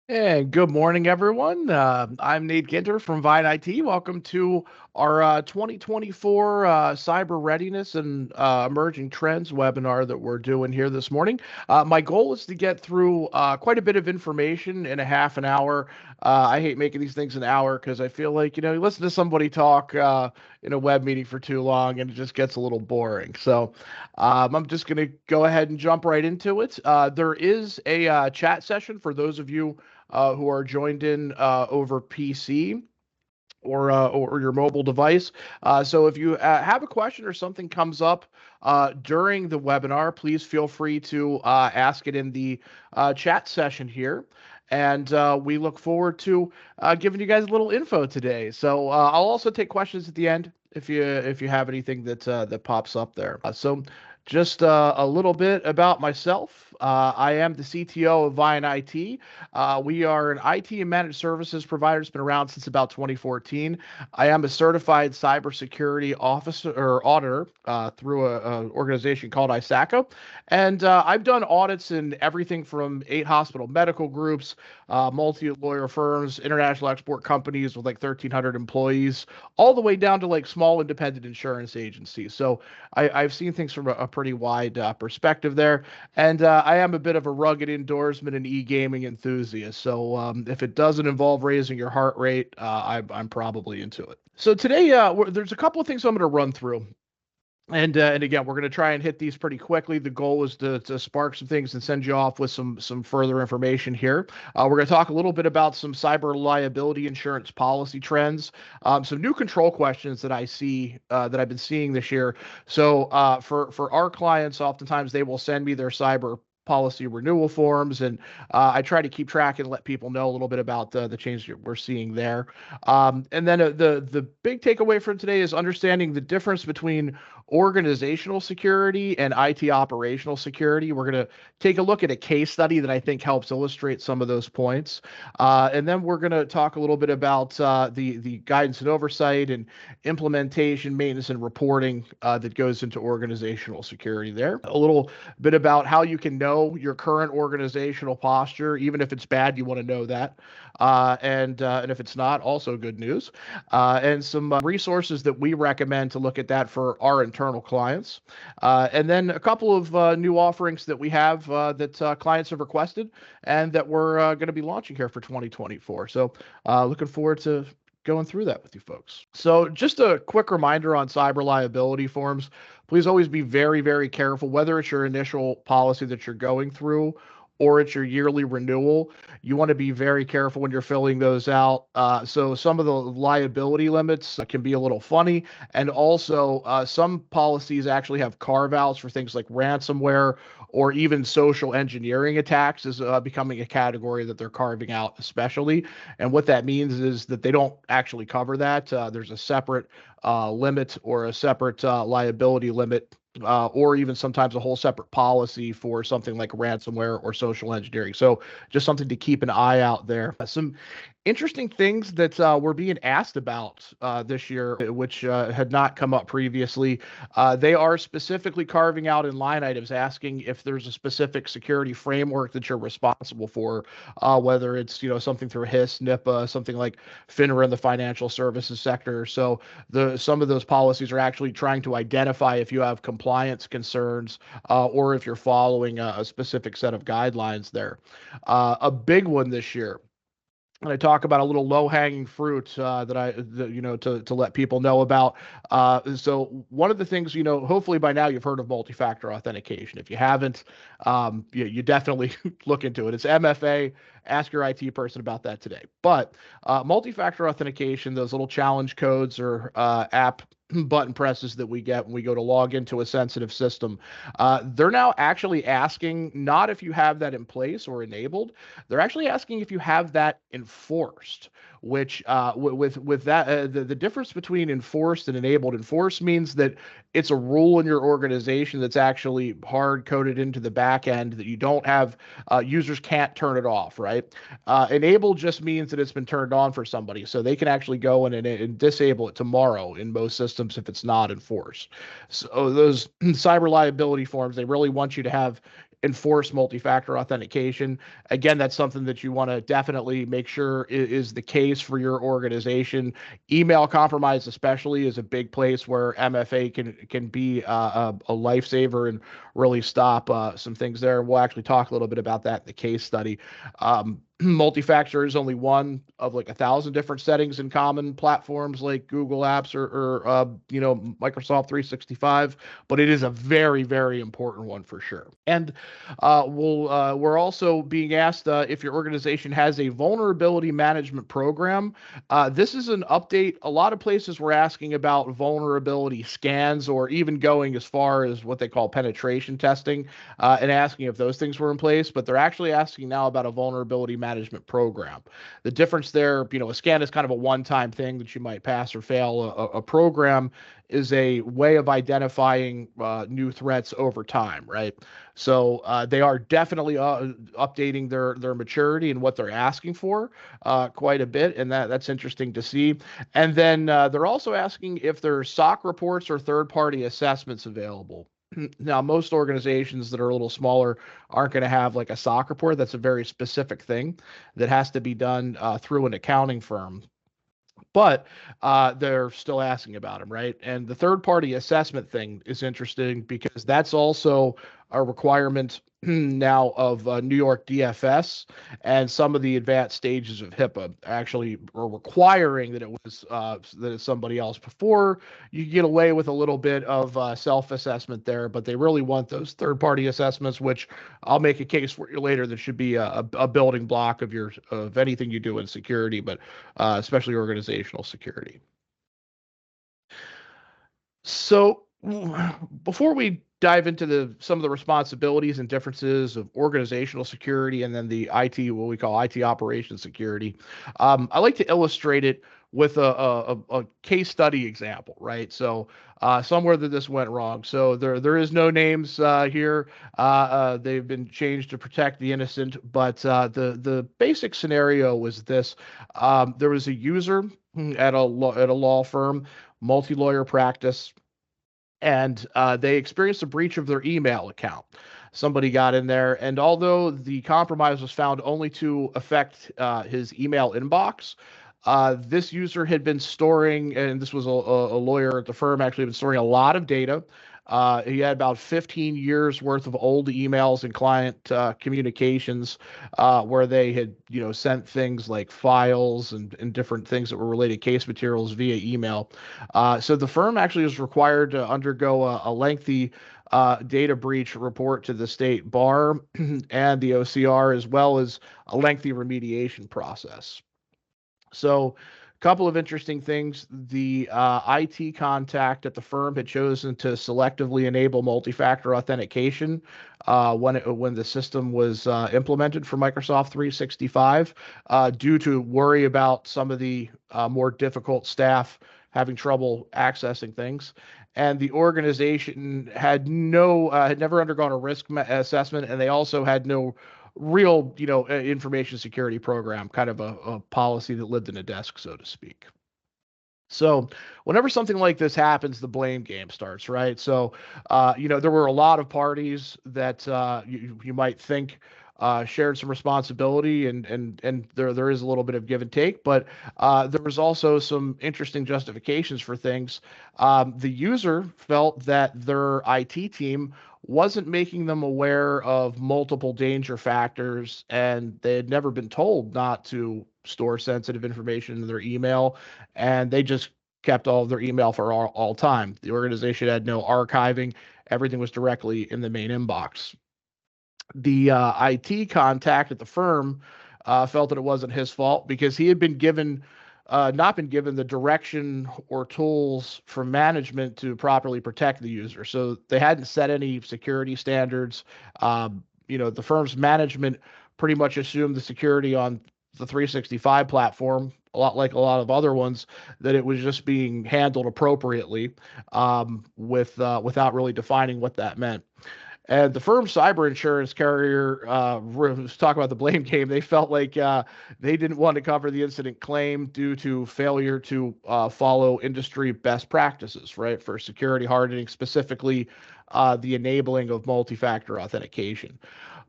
And good morning, everyone. I'm Nate Ginter from Vine IT. Welcome to our 2024 Cyber Readiness and Emerging Trends webinar that we're doing here this morning. My goal is to get through quite a bit of information in a half an hour. I hate making these things an hour because I feel like, you listen to somebody talk in a web meeting for too long and it just gets a little boring. So I'm just going to go ahead and jump right into it. There is a chat session for those of you who are joined in over PC or your mobile device. So if you have a question or something comes up during the webinar, please feel free to ask it in the chat session here. And we look forward to giving you guys a little info today. So I'll also take questions at the end if you have anything that pops up there. So just a little bit about myself. I am the CTO of Vine IT. We are an IT and managed services provider that's been around since about 2014. I am a certified cybersecurity officer or auditor through an organization called ISACA. And I've done audits in everything from 8 hospital medical groups, multi-lawyer firms, international export companies with like 1,300 employees, all the way down to like small independent insurance agencies. So I've seen things from a pretty wide perspective there. And I am a bit of a rugged indoorsman and e-gaming enthusiast. So if it doesn't involve raising your heart rate, I'm probably into it. So today, there's a couple of things I'm going to run through. And again, we're going to try and hit these pretty quickly. The goal is to spark some things and send you off with some further information here. We're going to talk a little bit about some cyber liability insurance policy trends, some new control questions that I see that I've been seeing this year. So for our clients, oftentimes they will send me their cyber policy renewal forms, and I try to keep track and let people know a little bit about the changes we're seeing there. And then the big takeaway from today is understanding the difference between organizational security and IT operational security. We're going to take a look at a case study that I think helps illustrate some of those points. And then we're going to talk a little bit about the guidance and oversight and implementation, maintenance, and reporting that goes into organizational security there. A little bit about how you can know your current organizational posture. Even if it's bad, you want to know that. And if it's not, also good news. And some resources that we recommend to look at that for our internal clients. And then a couple of new offerings that we have that clients have requested and that we're going to be launching here for 2024. So looking forward to going through that with you folks. So just a quick reminder on cyber liability forms. Please always be very, very careful, whether it's your initial policy that you're going through or it's your yearly renewal. You want to be very careful when you're filling those out. So some of the liability limits can be a little funny. And also some policies actually have carve-outs for things like ransomware or even social engineering attacks is becoming a category that they're carving out especially. And what that means is that they don't actually cover that. There's a separate limit or a separate liability limit or even sometimes a whole separate policy for something like ransomware or social engineering. So just something to keep an eye out there. Some interesting things that were being asked about this year, which had not come up previously. They are specifically carving out in line items, asking if there's a specific security framework that you're responsible for, whether it's something through HIS, NIPA, something like FINRA in the financial services sector. So some of those policies are actually trying to identify if you have compliance concerns or if you're following a specific set of guidelines there. A big one this year, and I talk about a little low-hanging fruit to let people know about. So one of the things, hopefully by now you've heard of multi-factor authentication. If you haven't, you definitely look into it. It's MFA. Ask your IT person about that today. But multi-factor authentication, those little challenge codes or app button presses that we get when we go to log into a sensitive system, they're now actually asking not if you have that in place or enabled. They're actually asking if you have that enforced, which with that the difference between enforced and enabled. Enforced means that it's a rule in your organization that's actually hard coded into the back end that you don't have users can't turn it off, right? Enable just means that it's been turned on for somebody, so they can actually go in and disable it tomorrow in most systems if it's not enforced. So those cyber liability forms, they really want you to have enforce multi-factor authentication. Again, that's something that you want to definitely make sure is the case for your organization. Email compromise, especially, is a big place where MFA can be a lifesaver and really stop some things there. We'll actually talk a little bit about that in the case study. Multi-factor is only one of like 1,000 different settings in common platforms like Google Apps or Microsoft 365, but it is a very, very important one for sure. And we're also being asked if your organization has a vulnerability management program. This is an update. A lot of places were asking about vulnerability scans or even going as far as what they call penetration testing and asking if those things were in place, but they're actually asking now about a vulnerability management program. The difference there, a scan is kind of a one-time thing that you might pass or fail. A program is a way of identifying new threats over time, right? So they are definitely updating their maturity and what they're asking for quite a bit, and that's interesting to see. And then they're also asking if there's SOC reports or third-party assessments available. Now, most organizations that are a little smaller aren't going to have like a SOC report. That's a very specific thing that has to be done through an accounting firm. But they're still asking about them, right? And the third party assessment thing is interesting because that's also a requirement now of New York DFS, and some of the advanced stages of HIPAA actually are requiring that it's somebody else. Before, you get away with a little bit of self-assessment there, but they really want those third-party assessments, which I'll make a case for you later. That should be a building block of anything you do in security, but especially organizational security. So before we dive into some of the responsibilities and differences of organizational security and then the IT, what we call IT operations security, I like to illustrate it with a case study example, right? So somewhere that this went wrong. So there is no names here. They've been changed to protect the innocent, but the basic scenario was this: there was a user at a law firm, multi-lawyer practice, and they experienced a breach of their email account. Somebody got in there, and although the compromise was found only to affect his email inbox, this user had been storing, and this was a lawyer at the firm, actually been storing a lot of data. He had about 15 years worth of old emails and client communications where they had, sent things like files and different things that were related case materials via email. So the firm actually was required to undergo a lengthy data breach report to the state bar and the OCR, as well as a lengthy remediation process. So, a couple of interesting things. The IT contact at the firm had chosen to selectively enable multi-factor authentication when the system was implemented for Microsoft 365, due to worry about some of the more difficult staff having trouble accessing things. And the organization had never undergone a risk assessment, and they also had no real, information security program, kind of a policy that lived in a desk, so to speak. So whenever something like this happens, the blame game starts, right? So, there were a lot of parties that you might think shared some responsibility, and there is a little bit of give and take, but there was also some interesting justifications for things. The user felt that their IT team wasn't making them aware of multiple danger factors, and they had never been told not to store sensitive information in their email, and they just kept all of their email for all time. The organization had no archiving. Everything was directly in the main inbox. The IT contact at the firm felt that it wasn't his fault because he had been not been given the direction or tools from management to properly protect the user. So they hadn't set any security standards. The firm's management pretty much assumed the security on the 365 platform, a lot like a lot of other ones, that it was just being handled appropriately, without really defining what that meant. And the firm's cyber insurance carrier was talking about the blame game. They felt like they didn't want to cover the incident claim due to failure to follow industry best practices, right, for security hardening, specifically the enabling of multi-factor authentication.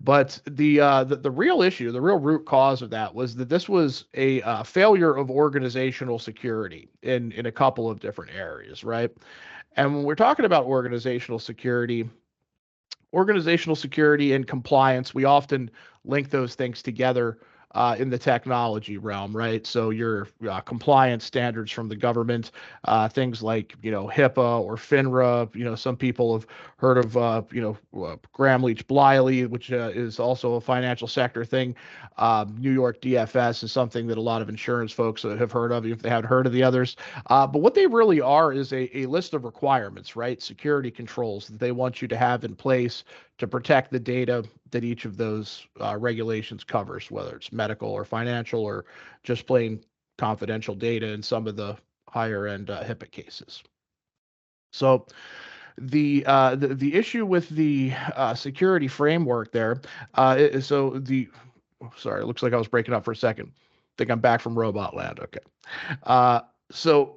But the real issue, the real root cause of that was that this was a failure of organizational security in a couple of different areas, right? And when we're talking about organizational security and compliance, we often link those things together in the technology realm, right? So your compliance standards from the government, things like HIPAA or FINRA. Some people have heard of Graham Leach Bliley, which is also a financial sector thing. New York DFS is something that a lot of insurance folks have heard of, if they haven't heard of the others. But what they really are is a list of requirements, right? Security controls that they want you to have in place to protect the data that each of those regulations covers, whether it's medical or financial or just plain confidential data in some of the higher end HIPAA cases. So the issue with the security framework there, sorry, it looks like I was breaking up for a second. I think I'm back from robot land. Okay. So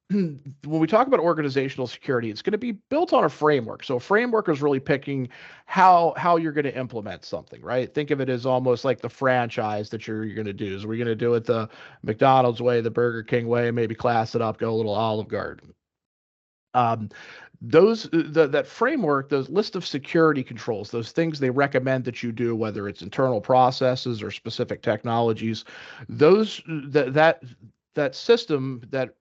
when we talk about organizational security, it's going to be built on a framework. So a framework is really picking how you're going to implement something, right? Think of it as almost like the franchise that you're going to do. So we're going to do it the McDonald's way, the Burger King way, maybe class it up, go a little Olive Garden. Um, that framework, those list of security controls, those things they recommend that you do, whether it's internal processes or specific technologies, those that system, that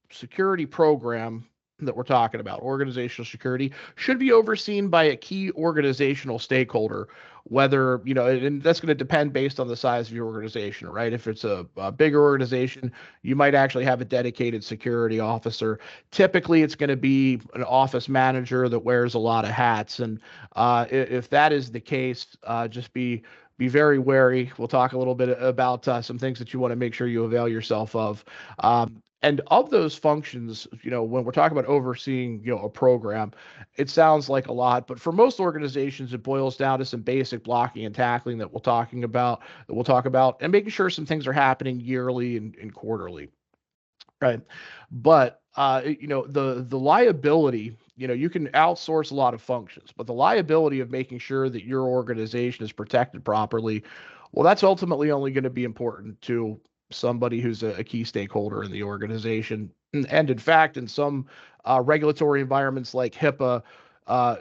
security program that we're talking about, organizational security, should be overseen by a key organizational stakeholder, whether, and that's going to depend based on the size of your organization, right? If it's a bigger organization, you might actually have a dedicated security officer. Typically, it's going to be an office manager that wears a lot of hats. And if that is the case, just be very wary. We'll talk a little bit about some things that you want to make sure you avail yourself of. And of those functions, when we're talking about overseeing, a program, it sounds like a lot, but for most organizations, it boils down to some basic blocking and tackling that we'll talk about, and making sure some things are happening yearly and quarterly, right? But the liability, you can outsource a lot of functions, but the liability of making sure that your organization is protected properly, well, that's ultimately only going to be important to somebody who's a key stakeholder in the organization. And in fact, in some regulatory environments like HIPAA,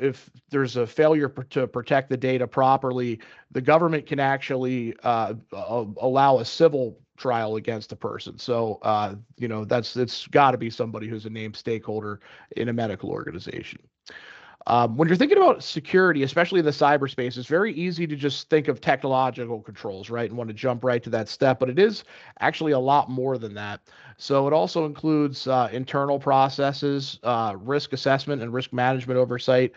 if there's a failure to protect the data properly, the government can actually allow a civil trial against a person. So, it's got to be somebody who's a named stakeholder in a medical organization. When you're thinking about security, especially in the cyberspace, it's very easy to just think of technological controls, right? And want to jump right to that step, but it is actually a lot more than that. So it also includes internal processes, risk assessment and risk management oversight,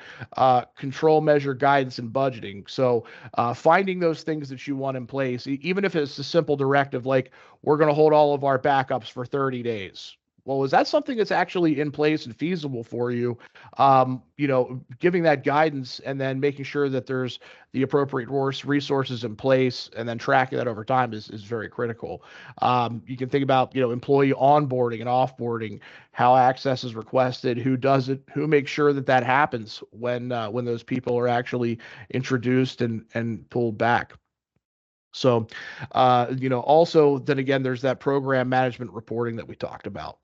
control measure guidance and budgeting. So finding those things that you want in place, even if it's a simple directive like we're going to hold all of our backups for 30 days. Well, is that something that's actually in place and feasible for you? Giving that guidance and then making sure that there's the appropriate resources in place and then tracking that over time is very critical. You can think about, employee onboarding and offboarding, how access is requested, who does it, who makes sure that happens when those people are actually introduced and pulled back. So, also then again, there's that program management reporting that we talked about.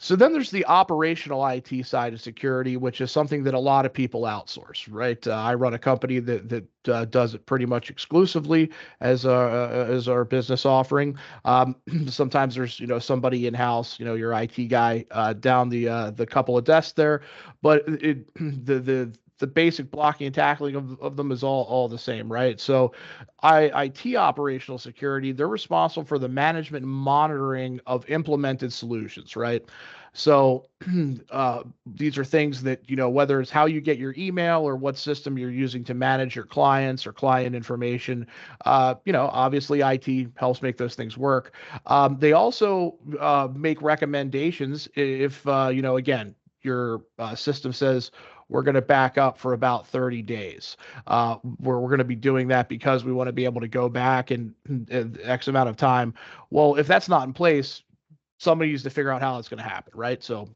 So then there's the operational IT side of security, which is something that a lot of people outsource, right? I run a company that does it pretty much exclusively as our business offering. Sometimes there's somebody in house, your IT guy down the couple of desks there, but the basic blocking and tackling of them is all the same, right? So IT operational security, they're responsible for the management and monitoring of implemented solutions, right? So these are things that, whether it's how you get your email or what system you're using to manage your clients or client information, obviously IT helps make those things work. They also make recommendations if, again, your system says, we're going to back up for about 30 days. We're going to be doing that because we want to be able to go back in X amount of time. Well, if that's not in place, somebody needs to figure out how it's going to happen, right? So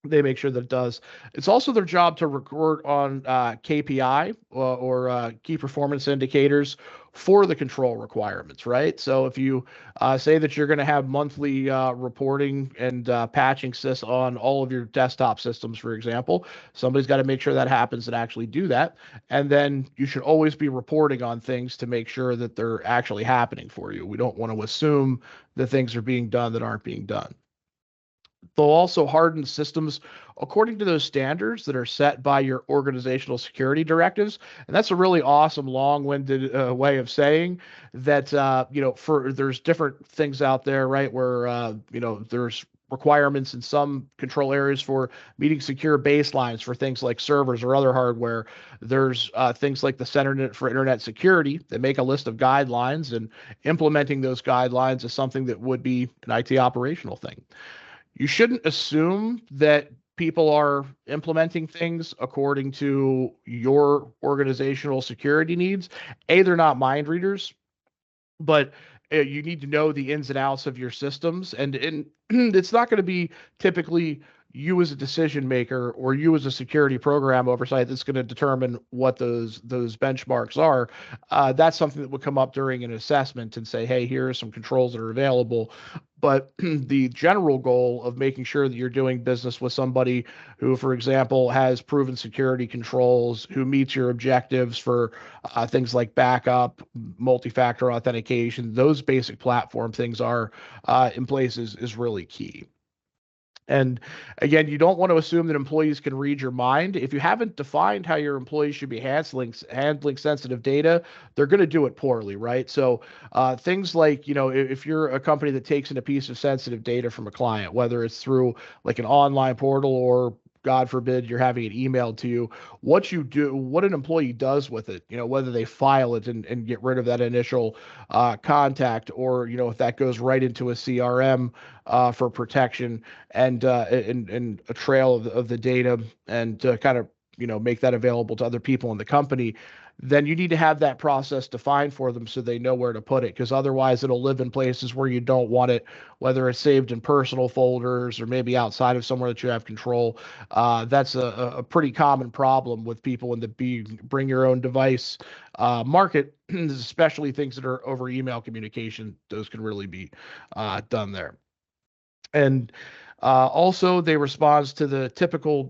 They make sure that it does. It's also their job to report on KPI or key performance indicators for the control requirements, right? So if you say that you're going to have monthly reporting and patching on all of your desktop systems, for example, somebody's got to make sure that happens and actually do that. And then you should always be reporting on things to make sure that they're actually happening for you. We don't want to assume that things are being done that aren't being done. They'll also harden systems according to those standards that are set by your organizational security directives. And that's a really awesome, long-winded way of saying that, for there's different things out there, right, where, there's requirements in some control areas for meeting secure baselines for things like servers or other hardware. There's things like the Center for Internet Security that make a list of guidelines, and implementing those guidelines is something that would be an IT operational thing. You shouldn't assume that people are implementing things according to your organizational security needs. A, they're not mind readers, but you need to know the ins and outs of your systems, and it's not going to be typically you as a decision maker or you as a security program oversight that's going to determine what those benchmarks are. That's something that would come up during an assessment and say, hey, here are some controls that are available. But the general goal of making sure that you're doing business with somebody who, for example, has proven security controls, who meets your objectives for things like backup, multi-factor authentication, those basic platform things are in place is really key. And again, you don't want to assume that employees can read your mind. If you haven't defined how your employees should be handling sensitive data, they're going to do it poorly, right? So things like, if you're a company that takes in a piece of sensitive data from a client, whether it's through like an online portal or God forbid you're having it emailed to you, what an employee does with it, whether they file it and get rid of that initial contact, or, if that goes right into a CRM for protection and a trail of the data, and to kind of make that available to other people in the company, then you need to have that process defined for them so they know where to put it, because otherwise it'll live in places where you don't want it, whether it's saved in personal folders or maybe outside of somewhere that you have control. That's a pretty common problem with people in the bring your own device market, especially things that are over email communication. Those can really be done there. And also, they respond to the typical,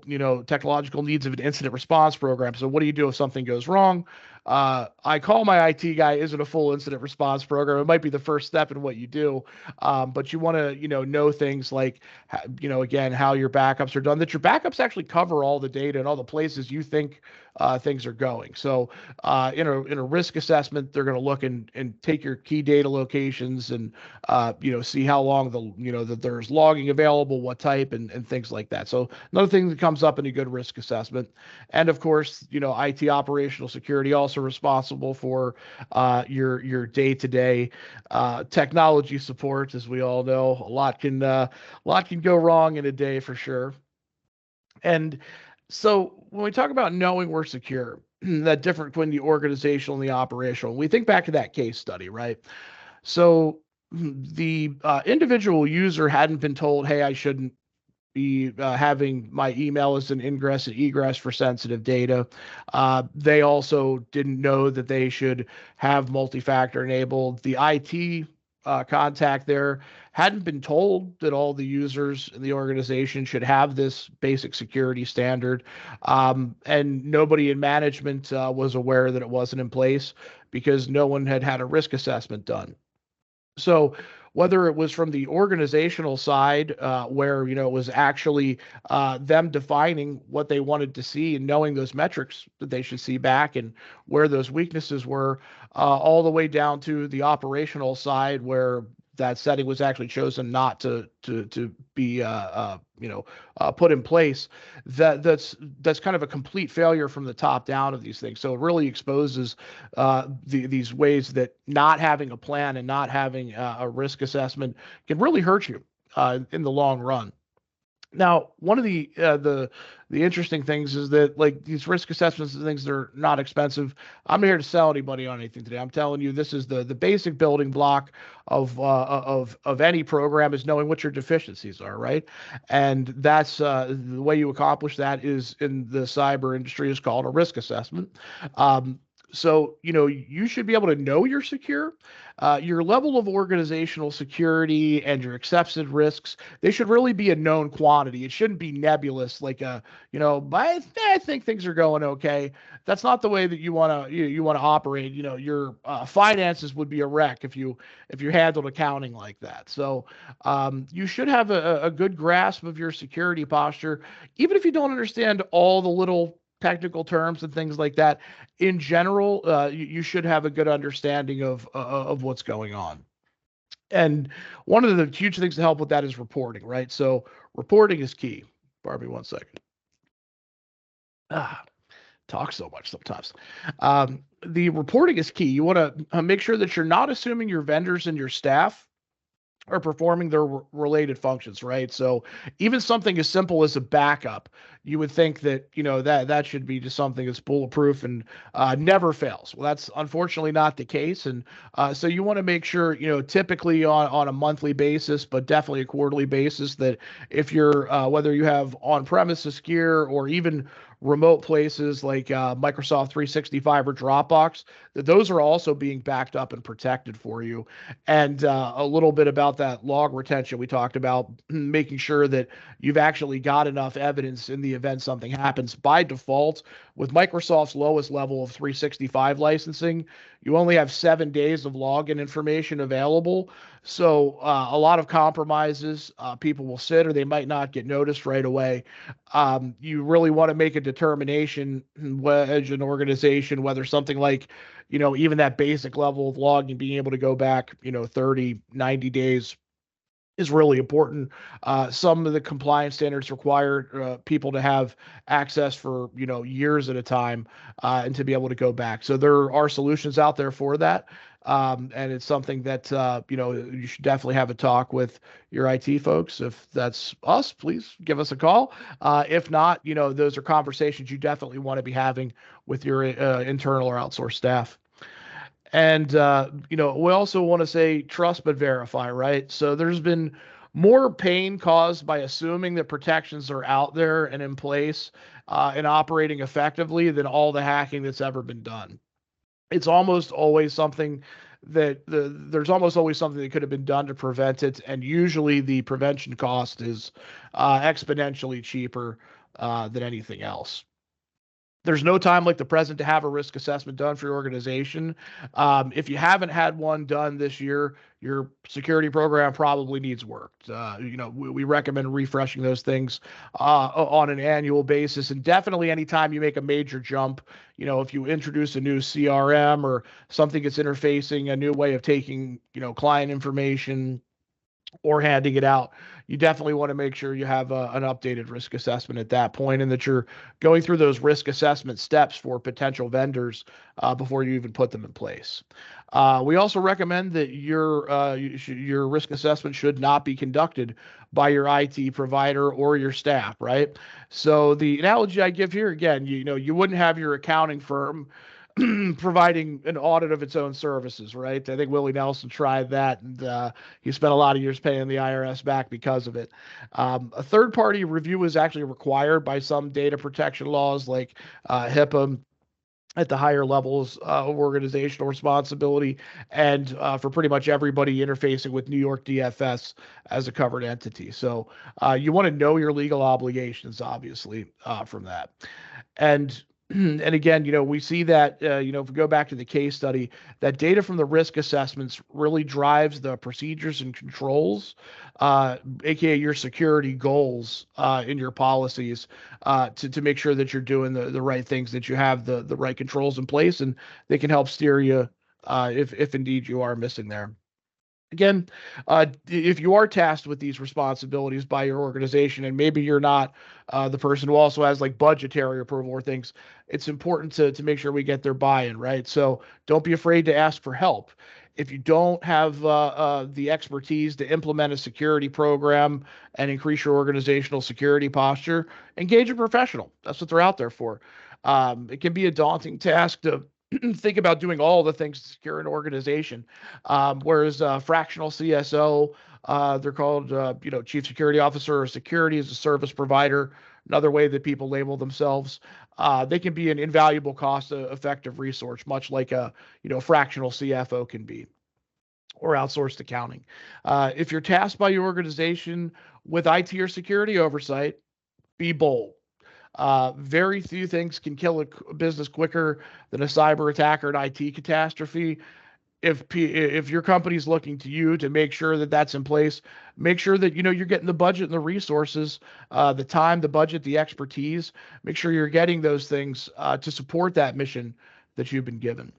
technological needs of an incident response program. So, what do you do if something goes wrong? I call my IT guy isn't a full incident response program. It might be the first step in what you do, but you want to, know things like, again, how your backups are done. That your backups actually cover all the data and all the places you think things are going. So, in a risk assessment, they're going to look and take your key data locations and see how long that there's logging available, what type, and things like that. So another thing that comes up in a good risk assessment. And of course, IT operational security also responsible for your day-to-day technology support. As we all know, a lot can go wrong in a day for sure. And so when we talk about knowing we're secure, that difference between the organizational and the operational, we think back to that case study, right? So the individual user hadn't been told, hey, I shouldn't be having my email as an ingress and egress for sensitive data. They also didn't know that they should have multi-factor enabled. The IT contact there hadn't been told that all the users in the organization should have this basic security standard. And nobody in management was aware that it wasn't in place because no one had had a risk assessment done. So whether it was from the organizational side, where it was actually them defining what they wanted to see and knowing those metrics that they should see back and where those weaknesses were, all the way down to the operational side where that setting was actually chosen not to be put in place. That's kind of a complete failure from the top down of these things. So it really exposes these ways that not having a plan and not having a risk assessment can really hurt you in the long run. Now, one of the interesting things is that like these risk assessments and things, they're not expensive. I'm not here to sell anybody on anything today. I'm telling you, this is the basic building block of any program is knowing what your deficiencies are, right? And that's the way you accomplish that is in the cyber industry is called a risk assessment. Um, so, you should be able to know you're secure. Your level of organizational security and your accepted risks, they should really be a known quantity. It shouldn't be nebulous, like I think things are going okay. That's not the way that you want to operate. Your finances would be a wreck if you handled accounting like that. So you should have a good grasp of your security posture, even if you don't understand all the little technical terms and things like that. In general, you should have a good understanding of what's going on. And one of the huge things to help with that is reporting, right? So reporting is key. Barbie, one second. Ah, talk so much sometimes. The reporting is key. You want to make sure that you're not assuming your vendors and your staff are performing their related functions, right? So even something as simple as a backup, you would think that that should be just something that's bulletproof and never fails. Well, that's unfortunately not the case, and so you want to make sure typically on a monthly basis, but definitely a quarterly basis, that if you're whether you have on premises gear or even remote places like Microsoft 365 or Dropbox, that those are also being backed up and protected for you. And a little bit about that log retention we talked about, making sure that you've actually got enough evidence in the event something happens. By default, with Microsoft's lowest level of 365 licensing, you only have 7 days of login information available. So a lot of compromises, people will sit or they might not get noticed right away. You really want to make a determination as an organization whether something like even that basic level of logging, being able to go back 30, 90 days is really important. Some of the compliance standards require people to have access for years at a time, and to be able to go back. So there are solutions out there for that, and it's something that you should definitely have a talk with your IT folks. If that's us, please give us a call. If not, those are conversations you definitely want to be having with your internal or outsourced staff. And we also want to say trust but verify, right? So there's been more pain caused by assuming that protections are out there and in place and operating effectively than all the hacking that's ever been done. It's almost always something there's almost always something that could have been done to prevent it, and usually the prevention cost is exponentially cheaper than anything else. There's no time like the present to have a risk assessment done for your organization. If you haven't had one done this year, your security program probably needs work. We recommend refreshing those things on an annual basis, and definitely anytime you make a major jump. If you introduce a new CRM or something that's interfacing a new way of taking client information or handing it out, you definitely want to make sure you have an updated risk assessment at that point, and that you're going through those risk assessment steps for potential vendors before you even put them in place. We also recommend that your risk assessment should not be conducted by your IT provider or your staff, right? So the analogy I give here, again, you wouldn't have your accounting firm providing an audit of its own services, right? I think Willie Nelson tried that, and he spent a lot of years paying the IRS back because of it. A third-party review is actually required by some data protection laws, like HIPAA at the higher levels of organizational responsibility, and for pretty much everybody interfacing with New York DFS as a covered entity. So you want to know your legal obligations, obviously, from that. And and again, we see that, if we go back to the case study, that data from the risk assessments really drives the procedures and controls, aka your security goals in your policies, to make sure that you're doing the right things, that you have the right controls in place, and they can help steer you if indeed you are missing there. Again, if you are tasked with these responsibilities by your organization, and maybe you're not the person who also has like budgetary approval or things, it's important to make sure we get their buy-in, right? So don't be afraid to ask for help. If you don't have the expertise to implement a security program and increase your organizational security posture, engage a professional. That's what they're out there for. It can be a daunting task to think about doing all the things to secure an organization. Whereas fractional CSO, they're called, Chief Security Officer, or security as a service provider, another way that people label themselves. They can be an invaluable cost-effective resource, much like a, fractional CFO can be, or outsourced accounting. If you're tasked by your organization with IT or security oversight, be bold. Very few things can kill a business quicker than a cyber attack or an IT catastrophe. If your company's looking to you to make sure that that's in place, make sure that you're getting the budget and the resources, the time, the budget, the expertise. Make sure you're getting those things to support that mission that you've been given.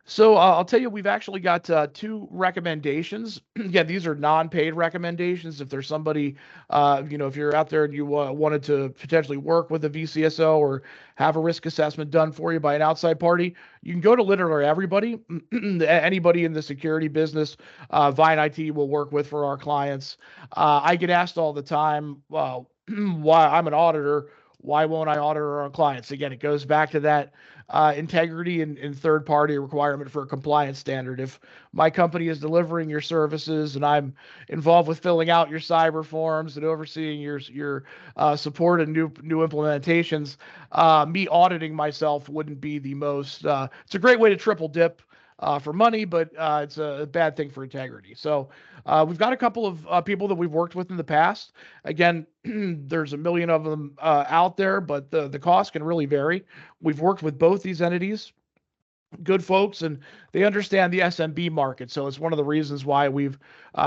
So I'll tell you, we've actually got two recommendations. Again, these are non-paid recommendations. If there's somebody, if you're out there and you wanted to potentially work with a VCSO or have a risk assessment done for you by an outside party, you can go to literally everybody, anybody in the security business, Vine IT will work with for our clients. I get asked all the time, well, why I'm an auditor. Why won't I audit our clients? Again, it goes back to that integrity and third party requirement for a compliance standard. If my company is delivering your services and I'm involved with filling out your cyber forms and overseeing your support and new implementations, me auditing myself wouldn't be the most. It's a great way to triple dip. For money, but it's a bad thing for integrity. So we've got a couple of people that we've worked with in the past. Again, there's a million of them out there, but the cost can really vary. We've worked with both these entities, good folks, and they understand the SMB market. So it's one of the reasons why we've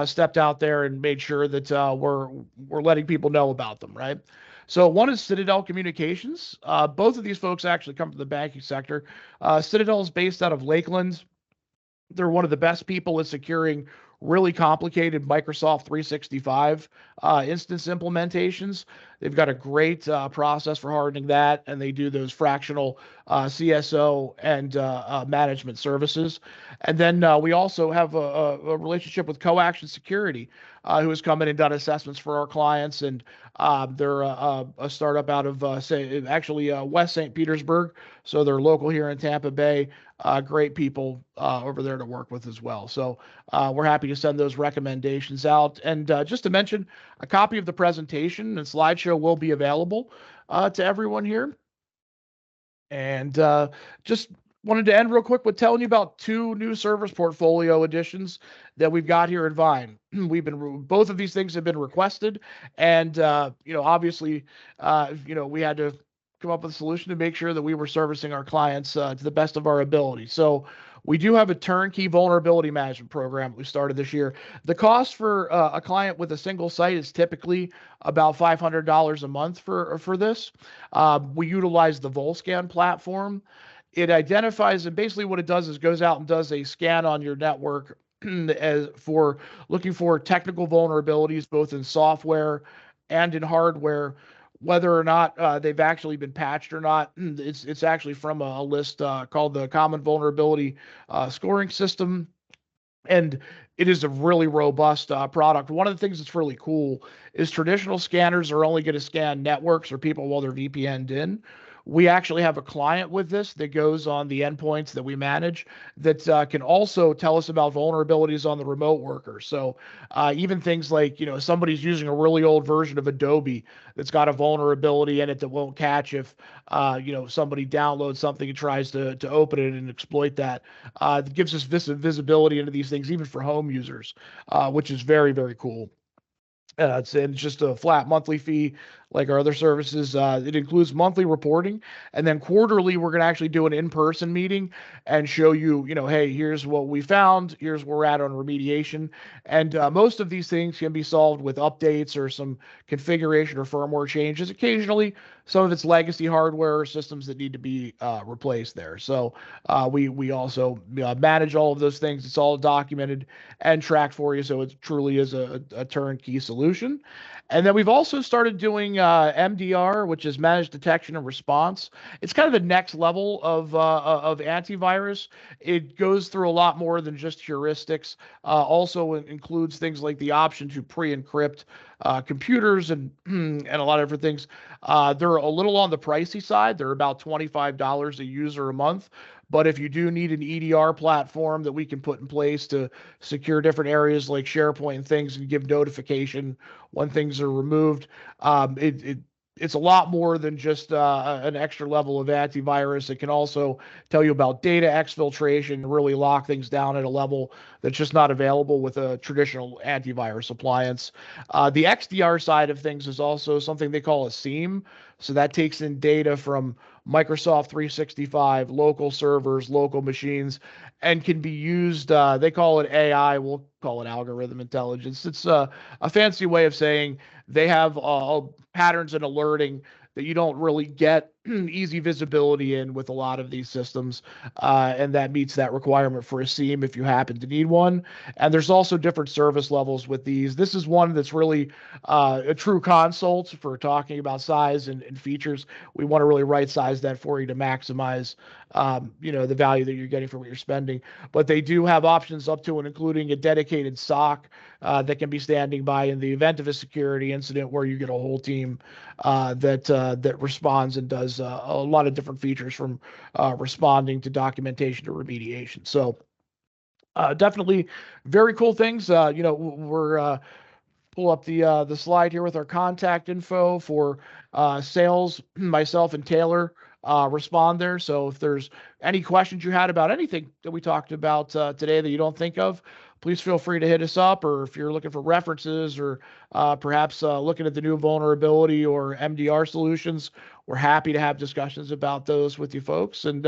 stepped out there and made sure that we're letting people know about them, right? So one is Citadel Communications. Both of these folks actually come from the banking sector. Citadel is based out of Lakeland. They're one of the best people at securing really complicated Microsoft 365 instance implementations. They've got a great process for hardening that, and they do those fractional CSO and management services. And then we also have a relationship with Coaction Security, who has come in and done assessments for our clients. And they're a startup out of West St. Petersburg, so they're local here in Tampa Bay. Great people over there to work with as well. So we're happy to send those recommendations out. And just to mention, a copy of the presentation and slideshow will be available to everyone here. And just wanted to end real quick with telling you about two new service portfolio additions that we've got here at Vine. Both of these things have been requested, and obviously, we had to come up with a solution to make sure that we were servicing our clients to the best of our ability. So we do have a turnkey vulnerability management program that we started this year. The cost for a client with a single site is typically about $500 a month for this. We utilize the Volscan platform. It identifies, and basically what it does is goes out and does a scan on your network for looking for technical vulnerabilities, both in software and in hardware. Whether or not they've actually been patched or not, it's actually from a list called the Common Vulnerability Scoring System, and it is a really robust product. One of the things that's really cool is traditional scanners are only going to scan networks or people while they're VPN'd in. We actually have a client with this that goes on the endpoints that we manage that can also tell us about vulnerabilities on the remote worker. So even things like, somebody's using a really old version of Adobe that's got a vulnerability in it that won't catch if, somebody downloads something and tries to open it and exploit that. It gives us visibility into these things, even for home users, which is very, very cool. It's just a flat monthly fee. like our other services. It includes monthly reporting, and then quarterly, we're going to actually do an in-person meeting and show you, hey, here's what we found, here's where we're at on remediation. And most of these things can be solved with updates or some configuration or firmware changes. Occasionally, some of it's legacy hardware or systems that need to be replaced there. So we also manage all of those things. It's all documented and tracked for you, so it truly is a turnkey solution. And then we've also started doing MDR, which is managed detection and response. It's kind of the next level of antivirus. It goes through a lot more than just heuristics. Also includes things like the option to pre-encrypt computers and and a lot of different things. They're a little on the pricey side. They're about $25 a user a month. But if you do need an EDR platform that we can put in place to secure different areas like SharePoint and things and give notification when things are removed, it's a lot more than just an extra level of antivirus. It can also tell you about data exfiltration and really lock things down at a level that's just not available with a traditional antivirus appliance. The XDR side of things is also something they call a SIEM. So that takes in data from Microsoft 365, local servers, local machines, and can be used. They call it AI. We'll call it algorithm intelligence. It's a fancy way of saying they have patterns and alerting that you don't really get easy visibility in with a lot of these systems. And that meets that requirement for a SIEM if you happen to need one. And there's also different service levels with these. This is one that's really a true consult for talking about size and features. We want to really right size that for you to maximize the value that you're getting for what you're spending. But they do have options up to and including a dedicated SOC that can be standing by in the event of a security incident where you get a whole team that responds and does a lot of different features from responding to documentation to remediation. So definitely very cool things. We're pull up the slide here with our contact info for sales. Myself and Taylor respond there. So if there's any questions you had about anything that we talked about today that you don't think of, please feel free to hit us up. Or if you're looking for references or perhaps looking at the new vulnerability or MDR solutions, we're happy to have discussions about those with you folks, and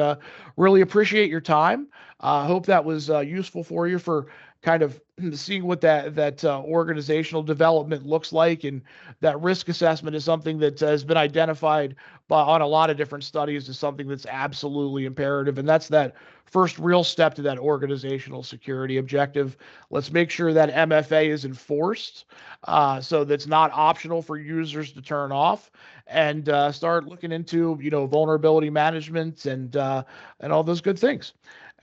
really appreciate your time. Hope that was useful for you for kind of seeing what that organizational development looks like, and that risk assessment is something that has been identified on a lot of different studies as something that's absolutely imperative, and that's that first real step to that organizational security objective. Let's make sure that MFA is enforced, so that's not optional for users to turn off, and start looking into vulnerability management and all those good things.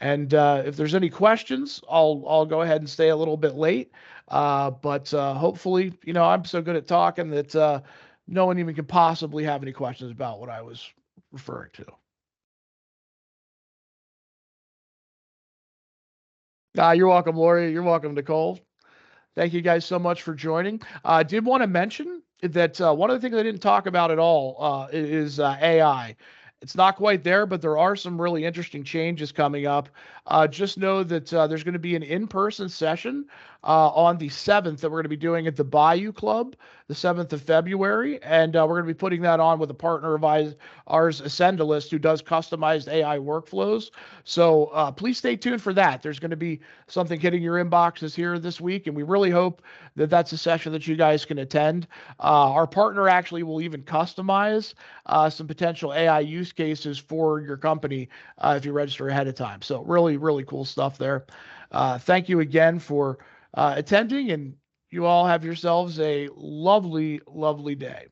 And if there's any questions, I'll go ahead and stay a little bit late. But hopefully, I'm so good at talking that no one even could possibly have any questions about what I was referring to. You're welcome, Lori. You're welcome, Nicole. Thank you guys so much for joining. I did want to mention that one of the things I didn't talk about at all is AI. It's not quite there, but there are some really interesting changes coming up. Just know that there's going to be an in-person session on the 7th that we're going to be doing at the Bayou Club, the 7th of February. And we're going to be putting that on with a partner of ours, Ascendalist, who does customized AI workflows. So please stay tuned for that. There's going to be something hitting your inboxes here this week, and we really hope that that's a session that you guys can attend. Our partner actually will even customize some potential AI use cases for your company if you register ahead of time. So really, really cool stuff there. Thank you again for attending, and you all have yourselves a lovely, lovely day.